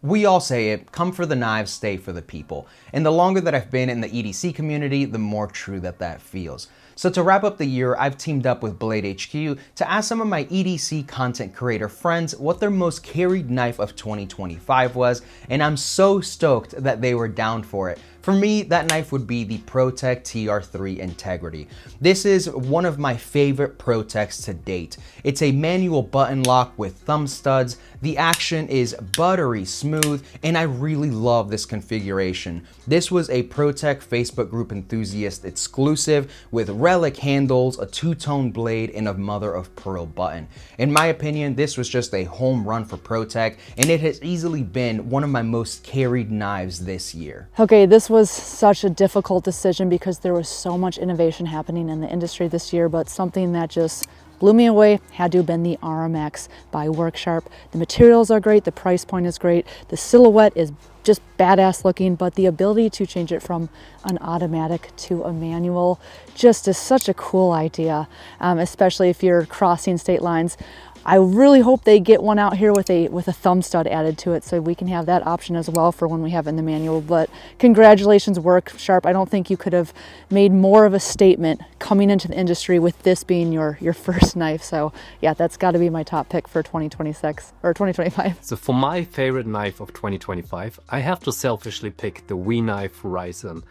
We all say it, come for the knives, stay for the people. And the longer that I've been in the EDC community, the more true that feels. So to wrap up the year, I've teamed up with Blade HQ to ask some of my EDC content creator friends what their most carried knife of 2025 was, and I'm so stoked that they were down for it. For me, that knife would be the ProTech TR3 Integrity. This is one of my favorite ProTechs to date. It's a manual button lock with thumb studs. The action is buttery smooth, and I really love this configuration. This was a ProTech Facebook group enthusiast exclusive with relic handles, a two-tone blade, and a mother of pearl button. In my opinion, this was just a home run for ProTech, and it has easily been one of my most carried knives this year. Okay, this was such a difficult decision because there was so much innovation happening in the industry this year, but something that just blew me away had to have been the RMX by Worksharp. The materials are great, the price point is great, the silhouette is just badass looking, but the ability to change it from an automatic to a manual just is such a cool idea, especially if you're crossing state lines. I really hope they get one out here with a thumb stud added to it so we can have that option as well for when we have it in the manual. But congratulations, Worksharp. I don't think you could have made more of a statement coming into the industry with this being your first knife. So yeah, that's got to be my top pick for 2026 or 2025. So for my favorite knife of 2025, I have to selfishly pick the WeKnife Ryson,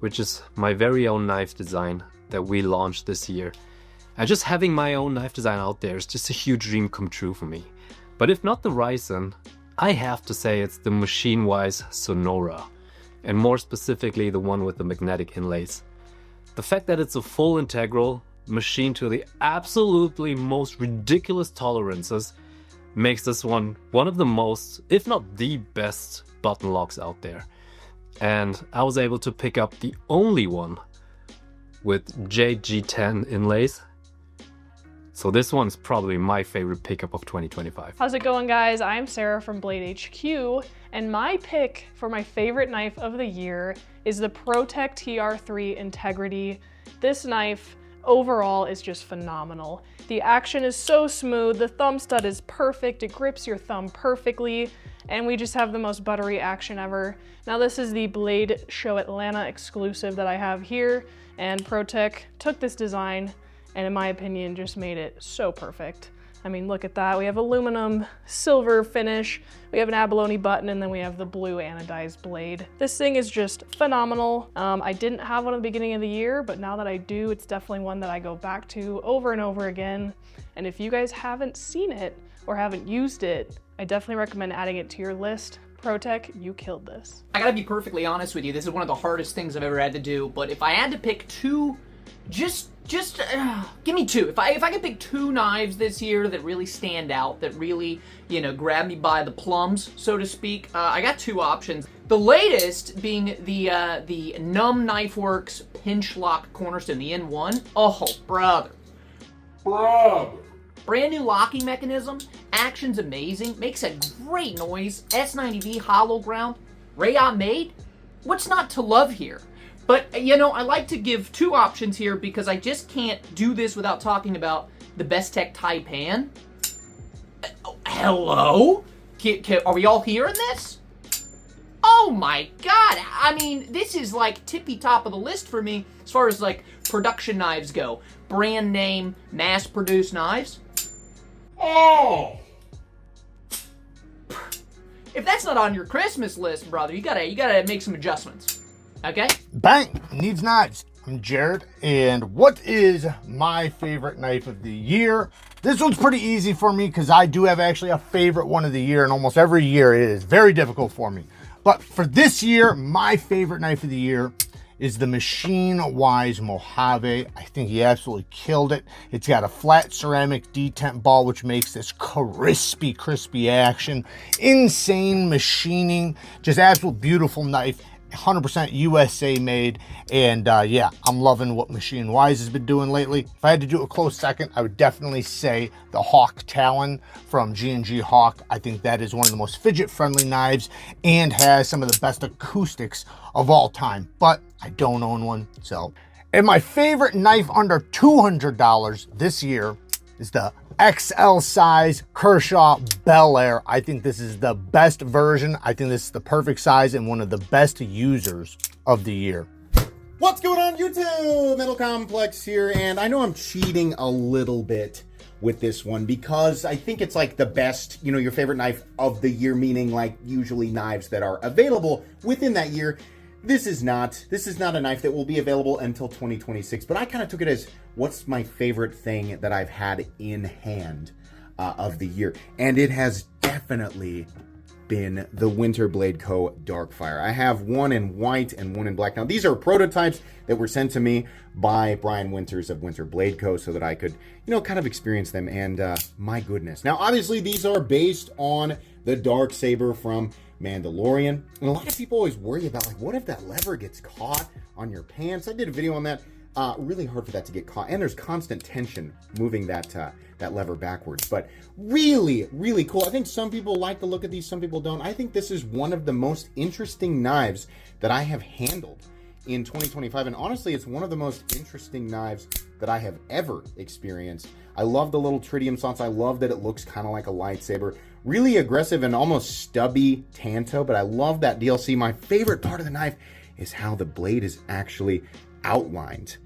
which is my very own knife design that we launched this year. And just having my own knife design out there is just a huge dream come true for me. But if not the Ryson, I have to say it's the Machine-Wise Sonora, and more specifically the one with the magnetic inlays. The fact that it's a full integral, machined to the absolutely most ridiculous tolerances, makes this one of the most, if not the best, button locks out there. And I was able to pick up the only one with JG10 inlays. So this one's probably my favorite pickup of 2025. How's it going, guys? I'm Sarah from Blade HQ, and my pick for my favorite knife of the year is the ProTech TR3 Integrity. This knife overall is just phenomenal. The action is so smooth, the thumb stud is perfect, it grips your thumb perfectly, and we just have the most buttery action ever. Now this is the Blade Show Atlanta exclusive that I have here, and ProTech took this design and in my opinion, just made it so perfect. I mean, look at that. We have aluminum, silver finish, we have an abalone button, and then we have the blue anodized blade. This thing is just phenomenal. I didn't have one at the beginning of the year, but now that I do, it's definitely one that I go back to over and over again. And if you guys haven't seen it or haven't used it, I definitely recommend adding it to your list. ProTech, you killed this. I gotta be perfectly honest with you, this is one of the hardest things I've ever had to do, but if I had to pick two, just give me two. If I could pick two knives this year that really stand out, that really, you know, grab me by the plums, so to speak, I got two options. The latest being the N.U.M. Knifeworks pinch lock Cornerstone, the N1. Oh, brother. Brand new locking mechanism, action's amazing, makes a great noise, S90V hollow ground, Rayon made. What's not to love here? But, you know, I like to give two options here because I just can't do this without talking about the Bestech Taipan. Hello? Are we all hearing this? Oh my god! I mean, this is like tippy top of the list for me as far as like production knives go. Brand name, mass-produced knives. Oh! If that's not on your Christmas list, brother, you gotta make some adjustments. Okay? Bang! NeevesKnives. I'm Jared, and what is my favorite knife of the year? This one's pretty easy for me because I do have actually a favorite one of the year, and almost every year it is very difficult for me. But for this year, my favorite knife of the year is the Machine-Wise Mojave. I think he absolutely killed it. It's got a flat ceramic detent ball, which makes this crispy action. Insane machining, just absolute beautiful knife. 100% USA made, and yeah, I'm loving what Machine-Wise has been doing lately. If I had to do a close second, I would definitely say the Hawk Talon from G&G Hawk. I think that is one of the most fidget-friendly knives and has some of the best acoustics of all time, but I don't own one, so. And my favorite knife under $200 this year is the XL size Kershaw Bel-Air. I think this is the best version. I think this is the perfect size and one of the best users of the year. What's going on, YouTube? Metal Complex here, and I know I'm cheating a little bit with this one because I think it's like the best, you know, your favorite knife of the year, meaning like usually knives that are available within that year. This is not a knife that will be available until 2026, but I kind of took it as what's my favorite thing that I've had in hand of the year, and it has definitely been the Winter Blade Co. Darkfire. I have one in white and one in black. Now, these are prototypes that were sent to me by Brian Winters of Winter Blade Co. so that I could, you know, kind of experience them, and my goodness. Now, obviously, these are based on the Darksaber from Mandalorian, and a lot of people always worry about, like, what if that lever gets caught on your pants? I did a video on that. Really hard for that to get caught, and there's constant tension moving that lever backwards, but really, really cool. I think some people like the look of these, some people don't. I think this is one of the most interesting knives that I have handled in 2025, and honestly, it's one of the most interesting knives that I have ever experienced. I love the little tritium slots. I love that it looks kind of like a lightsaber. Really aggressive and almost stubby tanto, but I love that DLC. My favorite part of the knife is how the blade is actually outlined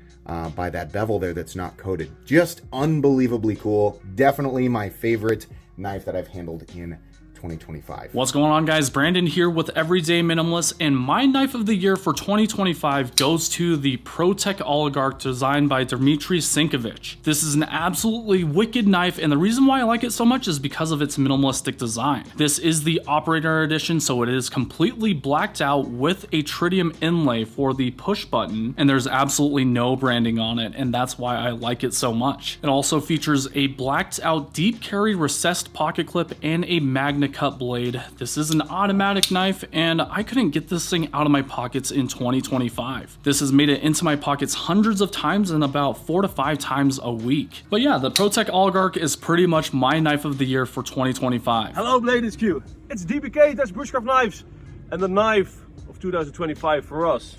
by that bevel there that's not coated. Just unbelievably cool. Definitely my favorite knife that I've handled in 2025. What's going on, guys? Brandon here with Everyday Minimalist, and my knife of the year for 2025 goes to the ProTech Oligarch designed by Dmitry Sinkovich. This is an absolutely wicked knife, and the reason why I like it so much is because of its minimalistic design. This is the Operator Edition, so it is completely blacked out with a tritium inlay for the push button, and there's absolutely no branding on it, and that's why I like it so much. It also features a blacked out deep carry recessed pocket clip and a magna cut blade. This is an automatic knife, and I couldn't get this thing out of my pockets in 2025. This has made it into my pockets hundreds of times and about 4 to 5 times a week. But yeah, the ProTech Oligarch is pretty much my knife of the year for 2025. Hello, Blade HQ. It's DBK, DutchBushcraftKnives, and the knife of 2025 for us,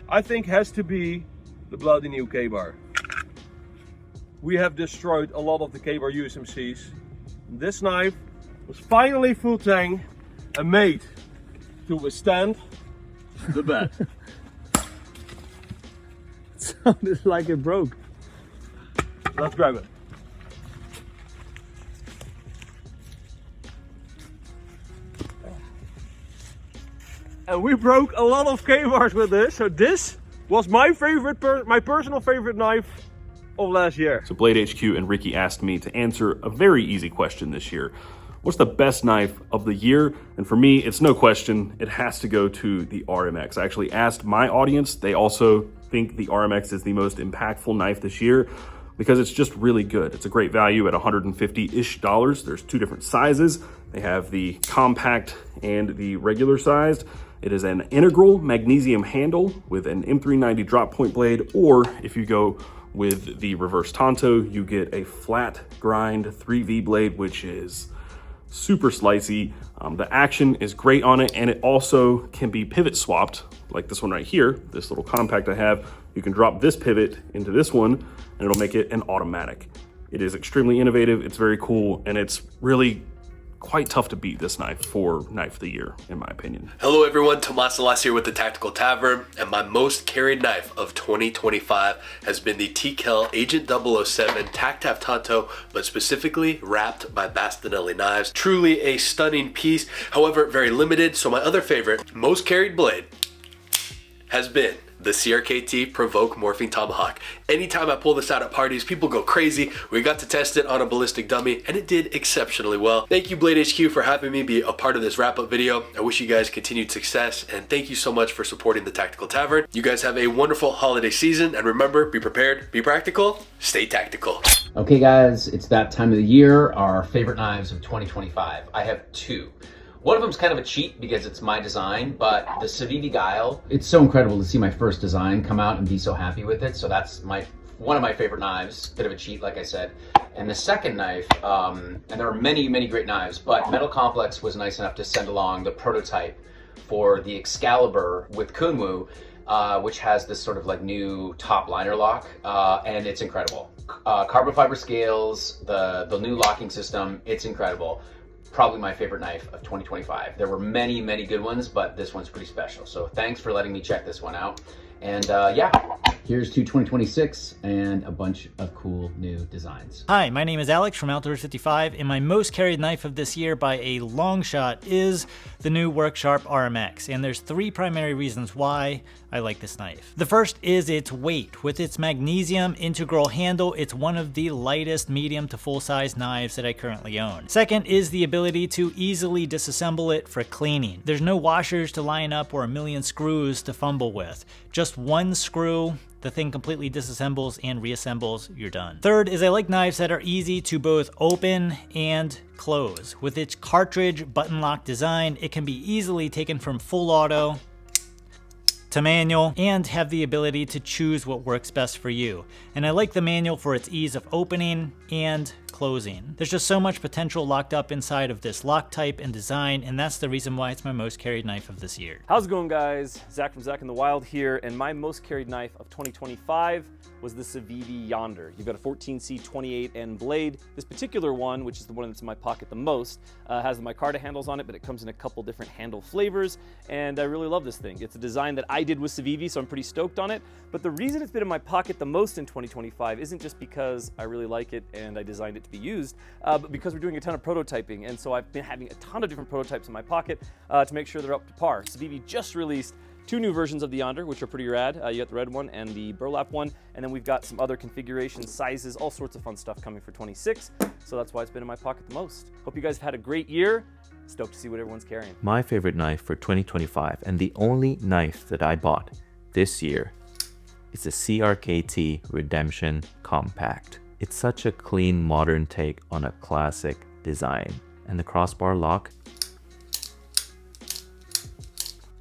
I think, has to be the bloody new K-bar. We have destroyed a lot of the K-bar USMCs. This knife was finally full tang and made to withstand the bat. It sounded like it broke. Let's grab it. And we broke a lot of K-bars with this, so this was my favorite, my personal favorite knife of last year. So Blade HQ and Ricky asked me to answer a very easy question this year. What's the best knife of the year? And for me, it's no question, it has to go to the RMX. I actually asked my audience. They also think the RMX is the most impactful knife this year because it's just really good. It's a great value at $150-ish. There's 2 different sizes. They have the compact and the regular sized. It is an integral magnesium handle with an M390 drop point blade, or if you go with the reverse tanto, you get a flat grind 3V blade, which is super slicey. The action is great on it, and it also can be pivot swapped, like this one right here, this little compact I have. You can drop this pivot into this one, and it'll make it an automatic. It is extremely innovative, it's very cool, and it's really quite tough to beat this knife for knife of the year, in my opinion. Hello everyone, Tomas Salas here with the Tactical Tavern, and my most carried knife of 2025 has been the TKL Agent 007 Tac-Tap Tanto, but specifically wrapped by Bastinelli knives. Truly a stunning piece, however very limited, so my other favorite, most carried blade has been the CRKT Provoke Morphing Tomahawk. Anytime I pull this out at parties, people go crazy. We got to test it on a ballistic dummy, and it did exceptionally well. Thank you, Blade HQ, for having me be a part of this wrap-up video. I wish you guys continued success, and thank you so much for supporting the Tactical Tavern. You guys have a wonderful holiday season, and remember, be prepared, be practical, stay tactical. Okay guys, it's that time of the year, our favorite knives of 2025. I have 2. One of them's kind of a cheat because it's my design, but the Civivi Guile, it's so incredible to see my first design come out and be so happy with it. So that's one of my favorite knives, bit of a cheat, like I said. And the second knife, and there are many, many great knives, but Metal Complex was nice enough to send along the prototype for the Excalibur with Kunwu. which has this sort of like new top liner lock, and it's incredible. Carbon fiber scales, the new locking system, it's incredible. Probably my favorite knife of 2025. There were many, many good ones, but this one's pretty special. So thanks for letting me check this one out. And yeah, here's to 2026 and a bunch of cool new designs. Hi, my name is Alex from Outdoors 55, and my most carried knife of this year by a long shot is the new Worksharp RMX, and there's 3 primary reasons why I like this knife. The first is its weight. With its magnesium integral handle, it's one of the lightest medium to full-size knives that I currently own. Second is the ability to easily disassemble it for cleaning. There's no washers to line up or a million screws to fumble with. Just one screw, the thing completely disassembles and reassembles, you're done. Third is I like knives that are easy to both open and close. With its cartridge button lock design, it can be easily taken from full auto to manual and have the ability to choose what works best for you. And I like the manual for its ease of opening and closing. There's just so much potential locked up inside of this lock type and design, and that's the reason why it's my most carried knife of this year. How's it going, guys? Zach from Zach in the Wild here, and my most carried knife of 2025 was the Civivi Yonder. You've got a 14C 28N blade. This particular one, which is the one that's in my pocket the most, has the micarta handles on it, but it comes in a couple different handle flavors, and I really love this thing. It's a design that I did with Civivi, so I'm pretty stoked on it, but the reason it's been in my pocket the most in 2025 isn't just because I really like it and I designed it to be used, but because we're doing a ton of prototyping, and so I've been having a ton of different prototypes in my pocket to make sure they're up to par. Civivi just released 2 new versions of the Yonder, which are pretty rad. You got the red one and the burlap one, and then we've got some other configurations, sizes, all sorts of fun stuff coming for 26, so that's why it's been in my pocket the most. Hope you guys have had a great year. Stoked to see what everyone's carrying. My favorite knife for 2025, and the only knife that I bought this year, is the CRKT Redemption Compact. It's such a clean, modern take on a classic design, and the crossbar lock,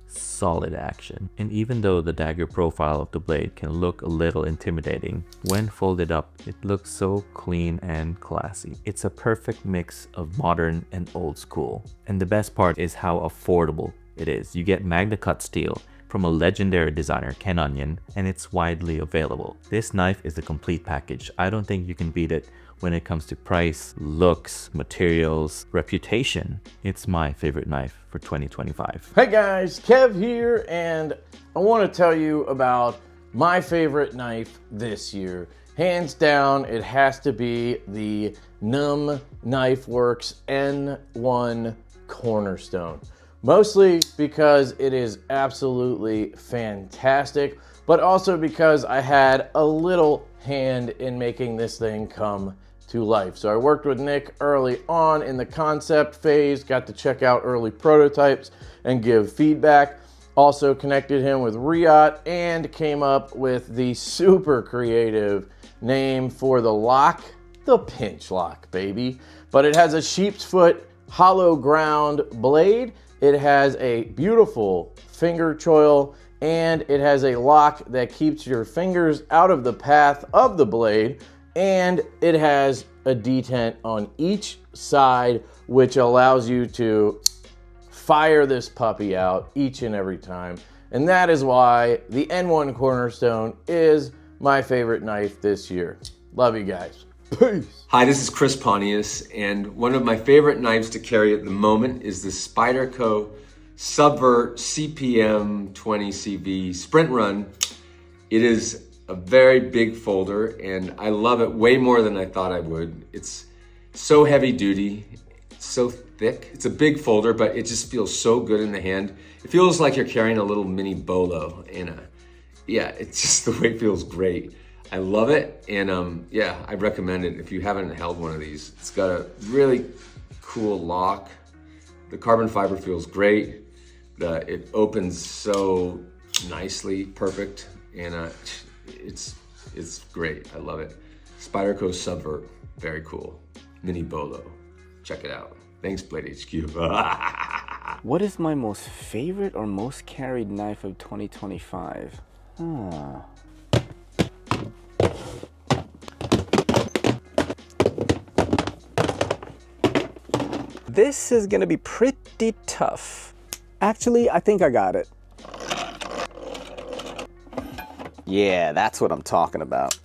solid action. And even though the dagger profile of the blade can look a little intimidating, when folded up, it looks so clean and classy. It's a perfect mix of modern and old school. And the best part is how affordable it is. You get Magna Cut steel from a legendary designer, Ken Onion, and it's widely available. This knife is a complete package. I don't think you can beat it when it comes to price, looks, materials, reputation. It's my favorite knife for 2025. Hey guys, Kev here, and I want to tell you about my favorite knife this year. Hands down, it has to be the N.U.M.B Knifeworks N1 Cornerstone. Mostly because it is absolutely fantastic, but also because I had a little hand in making this thing come to life. So I worked with Nick early on in the concept phase, got to check out early prototypes and give feedback. Also connected him with Riot and came up with the super creative name for the lock, the pinch lock, baby. But it has a sheep's foot hollow ground blade. It has a beautiful finger choil, and it has a lock that keeps your fingers out of the path of the blade, and it has a detent on each side, which allows you to fire this puppy out each and every time. And that is why the N1 Cornerstone is my favorite knife this year. Love you guys. Peace. Hi, this is Chris Pontius, and one of my favorite knives to carry at the moment is the Spyderco Subvert CPM 20CV Sprint Run. It is a very big folder, and I love it way more than I thought I would. It's so heavy duty, it's so thick. It's a big folder, but it just feels so good in the hand. It feels like you're carrying a little mini bolo, and yeah, it's just the way it feels great. I love it, and yeah, I recommend it if you haven't held one of these. It's got a really cool lock. The carbon fiber feels great. It opens so nicely, perfect, and it's great. I love it. Spyderco Subvert, very cool. Mini Bolo, check it out. Thanks, Blade HQ. What is my most favorite or most carried knife of 2025? This is gonna be pretty tough. Actually, I think I got it. Yeah, that's what I'm talking about.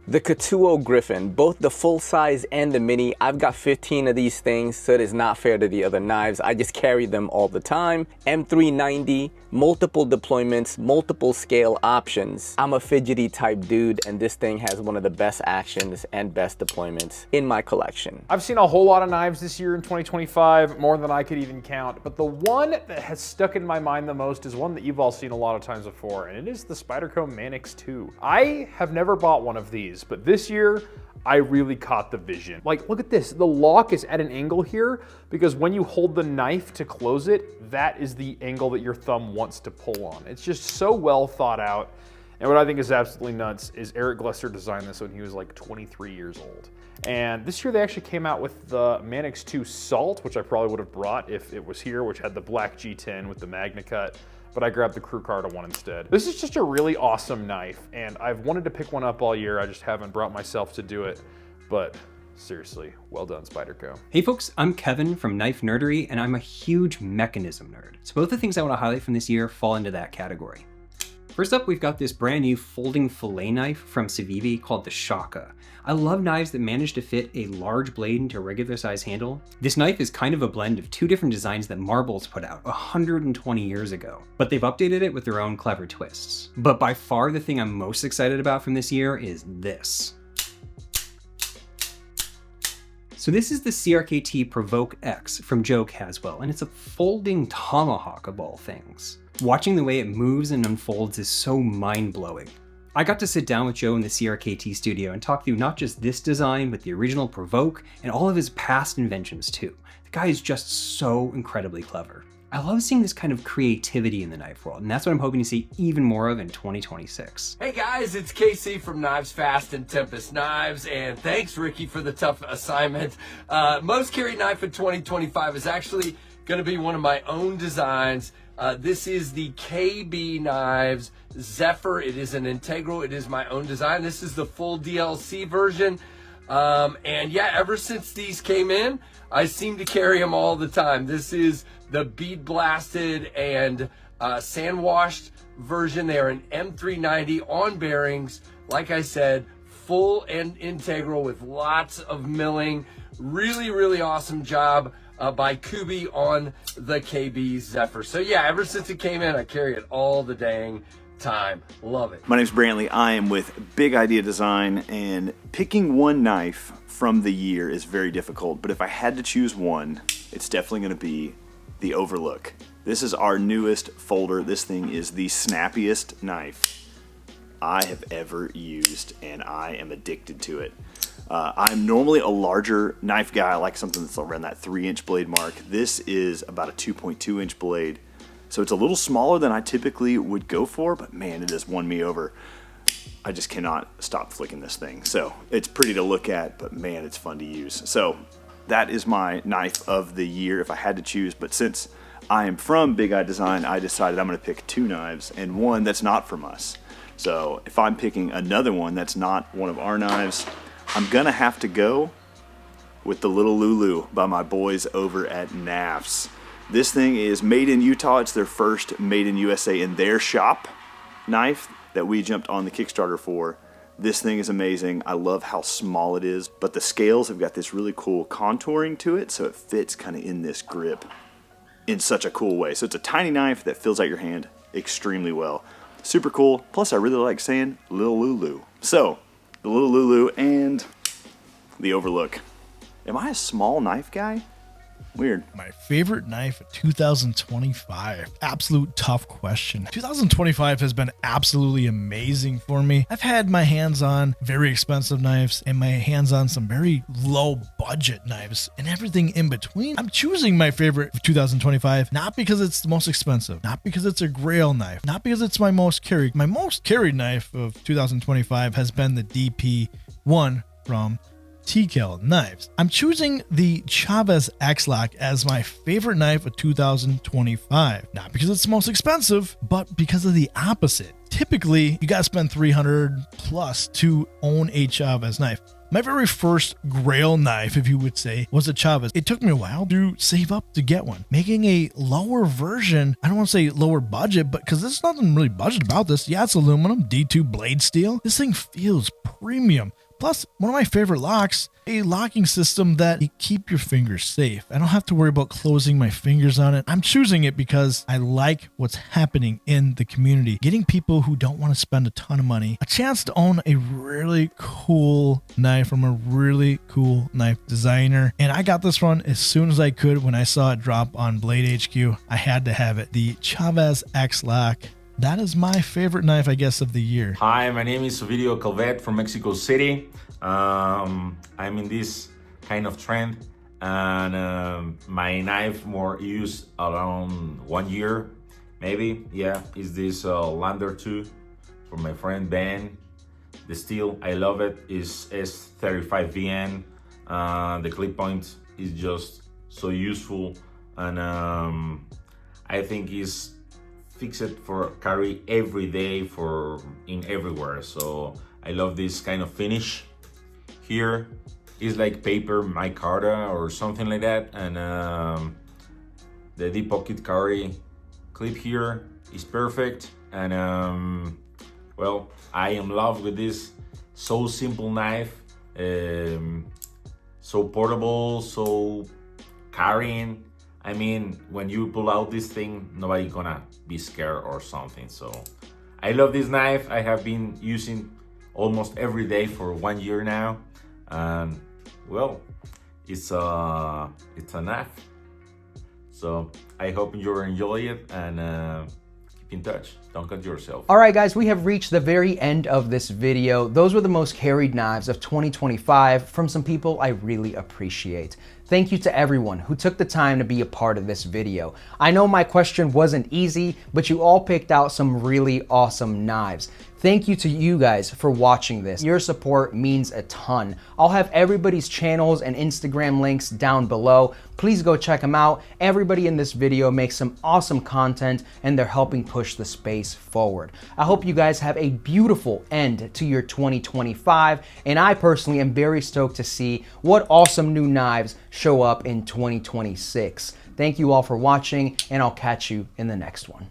The Kunwu Griffin, both the full size and the mini. I've got 15 of these things, so it is not fair to the other knives. I just carry them all the time. M390, multiple deployments, multiple scale options. I'm a fidgety type dude, and this thing has one of the best actions and best deployments in my collection. I've seen a whole lot of knives this year in 2025, more than I could even count, but the one that has stuck in my mind the most is one that you've all seen a lot of times before, and it is the Spyderco Manix 2. I have never bought one of these, but this year, I really caught the vision. Like, look at this. The lock is at an angle here because when you hold the knife to close it, that is the angle that your thumb wants to pull on. It's just so well thought out. And what I think is absolutely nuts is Eric Glesser designed this when he was like 23 years old. And this year they actually came out with the Manix 2 Salt, which I probably would have brought if it was here, which had the black G10 with the Magna Cut. But I grabbed the Crew Carta one instead. This is just a really awesome knife, and I've wanted to pick one up all year. I just haven't brought myself to do it, but seriously, well done, Spyderco. Hey folks, I'm Kevin from Knife Nerdery, and I'm a huge mechanism nerd. So both the things I want to highlight from this year fall into that category. First up, we've got this brand new folding fillet knife from Civivi called the Shaka. I love knives that manage to fit a large blade into a regular size handle. This knife is kind of a blend of two different designs that Marbles put out 120 years ago, but they've updated it with their own clever twists. But by far the thing I'm most excited about from this year is this. So this is the CRKT Provoke X from Joe Caswell, and it's a folding tomahawk of all things. Watching the way it moves and unfolds is so mind-blowing. I got to sit down with Joe in the CRKT studio and talk through not just this design, but the original Provoke and all of his past inventions too. The guy is just so incredibly clever. I love seeing this kind of creativity in the knife world, and that's what I'm hoping to see even more of in 2026. Hey guys, it's Casey from KnivesFAST and Tempest Knives, and thanks Ricky for the tough assignment. Most carried knife in 2025 is actually going to be one of my own designs. This is the KB Knives Zephyr. It is an integral. It is my own design. This is the full DLC version. And yeah, ever since these came in, I seem to carry them all the time. This is the bead blasted and sand washed version. They are an M390 on bearings. Like I said, full and integral with lots of milling. Really, really awesome job by Kubi on the KB Zephyr. So yeah, ever since it came in, I carry it all the dang time. Love it. My name's Brantley. I am with Big Idea Design, and picking one knife from the year is very difficult, but if I had to choose one, it's definitely going to be the Overlook. This is our newest folder. This thing is the snappiest knife I have ever used, and I am addicted to it. I'm normally a larger knife guy. I like something that's around that 3-inch blade mark. This is about a 2.2-inch blade, so it's a little smaller than I typically would go for, but man, it has won me over. I just cannot stop flicking this thing. So it's pretty to look at, but man, it's fun to use. So that is my knife of the year if I had to choose, but since I am from Big Eye Design, I decided I'm gonna pick two knives and one that's not from us. So if I'm picking another one that's not one of our knives, I'm gonna have to go with the Little Lulu by my boys over at NAFS. This thing is made in Utah. It's their first made in USA in their shop knife that we jumped on the Kickstarter for. This thing is amazing. I love how small it is, but the scales have got this really cool contouring to it, so it fits kind of in this grip in such a cool way. So it's a tiny knife that fills out your hand extremely well. Super cool. Plus, I really like saying Little Lulu. So, the Little Lulu and the Overlook. Am I a small knife guy? Weird. My favorite knife of 2025. Absolute tough question. 2025 has been absolutely amazing for me. I've had my hands on very expensive knives and my hands on some very low budget knives and everything in between. I'm choosing my favorite of 2025, not because it's the most expensive, not because it's a grail knife, not because it's my most carried. My most carried knife of 2025 has been the DP1 from TKL Knives. I'm choosing the Chavez X-Lock as my favorite knife of 2025. Not because it's the most expensive, but because of the opposite. Typically, you gotta spend $300 plus to own a Chavez knife. My very first grail knife, if you would say, was a Chavez. It took me a while to save up to get one. Making a lower version, I don't want to say lower budget, but because there's nothing really budget about this. Yeah, it's aluminum, D2 blade steel. This thing feels premium. Plus, one of my favorite locks, a locking system that you keep your fingers safe. I don't have to worry about closing my fingers on it. I'm choosing it because I like what's happening in the community. Getting people who don't want to spend a ton of money a chance to own a really cool knife from a really cool knife designer. And I got this one as soon as I could when I saw it drop on Blade HQ. I had to have it. The Chavez X lock. That is my favorite knife, I guess, of the year. Hi, my name is Ovidio Calvet from Mexico City. I'm in this kind of trend, and my knife more used around 1 year, maybe. Yeah, is this Lander 2 from my friend Ben. The steel, I love it, is S35VN. The clip point is just so useful, and I think it's fix it for carry every day for in everywhere. So I love this kind of finish. Here is like paper micarta or something like that, and the deep pocket carry clip here is perfect. And well, I am in love with this so simple knife, so portable, so carrying. I mean, when you pull out this thing, nobody gonna be scared or something. So I love this knife. I have been using almost every day for 1 year now, and well, it's a knife. So I hope you enjoy it, and keep in touch. Don't cut yourself. All right, guys, we have reached the very end of this video. Those were the most carried knives of 2025 from some people I really appreciate. Thank you to everyone who took the time to be a part of this video. I know my question wasn't easy, but you all picked out some really awesome knives. Thank you to you guys for watching this. Your support means a ton. I'll have everybody's channels and Instagram links down below. Please go check them out. Everybody in this video makes some awesome content, and they're helping push the space forward. I hope you guys have a beautiful end to your 2025, and I personally am very stoked to see what awesome new knives show up in 2026. Thank you all for watching, and I'll catch you in the next one.